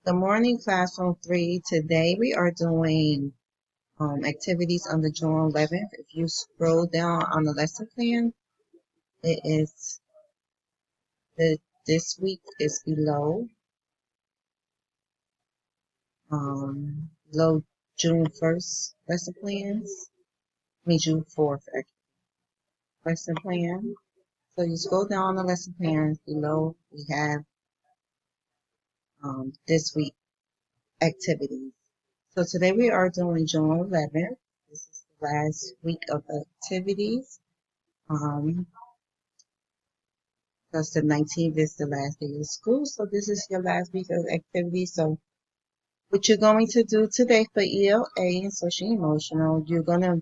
Good morning, Classroom 3. Today we are doing activities on the June 11th. If you scroll down on the lesson plan, it is this week is below June 1st lesson plans. I mean June 4th lesson plan. So you scroll down on the lesson plans below. We have this week activities. So today we are doing June 11th. This is the last week of activities. Because the 19th is the last day of school, so this is your last week of activity. So what you're going to do today for ELA and social emotional, you're going to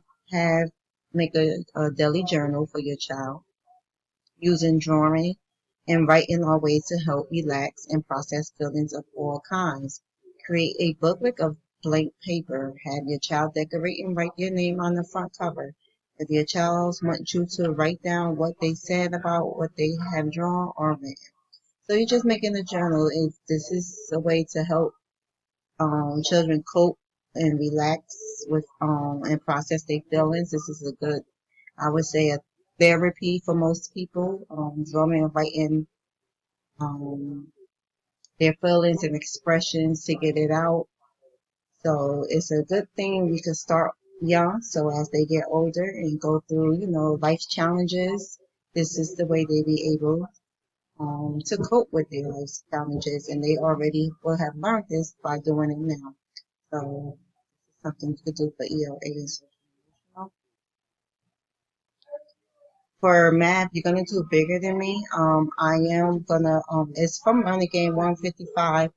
make a daily journal for your child using drawing and writing are ways to help relax and process feelings of all kinds. Create a booklet of blank paper. Have your child decorate and write your name on the front cover. If your child wants you to write down what they said about what they have drawn or written. So you're just making a journal. This is a way to help children cope and relax with and process their feelings. This is a good, I would say, a therapy for most people. Drawing and writing um, their feelings and expressions to get it out. So it's a good thing we can start young. So as they get older and go through, life challenges, this is the way they be able to cope with their life challenges, and they already will have learned this by doing it now. So something you could do for ELA and social emotional. For math, you're gonna do bigger than me. I am gonna it's from Renegade 155.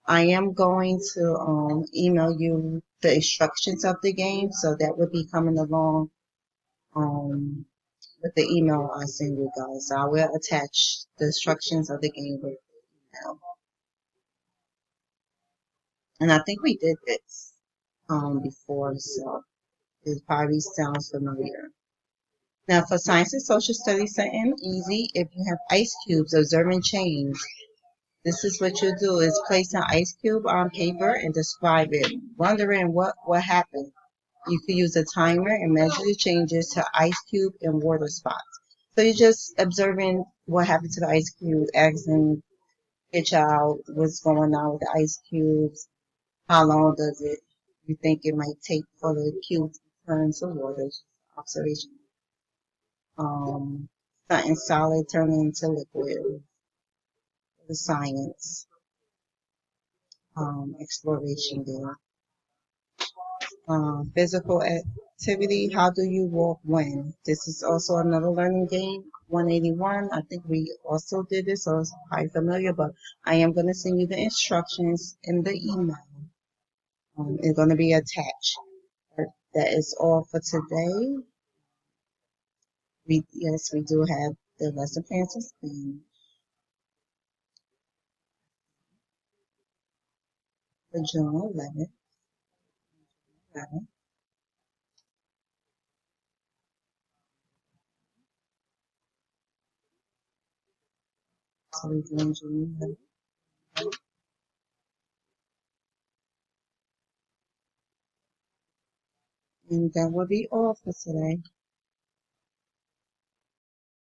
I am going to email you the instructions of the game, so that would be coming along um with the email I send you guys. So I will attach the instructions of the game with the email. And I think we did this before, so it probably sounds familiar. Now, for science and social studies, something easy. If you have ice cubes, observing change. This is what you do: is place an ice cube on paper and describe it. Wondering what happened. You could use a timer and measure the changes to ice cube and water spots. So you're just observing what happened to the ice cube, asking your child what's going on with the ice cubes. How long does it you think it might take for the cube to turn to water? Observation. Something solid turning into liquid. The science, exploration there. Physical activity. How do you walk when? This is also another learning game. 181. I think we also did this, so it's quite familiar, but I am going to send you the instructions in the email. It's going to be attached. That is all for today. Yes, we do have the lesson plans in Spanish. For June 11th. So we're doing June 11th. And that will be all for today.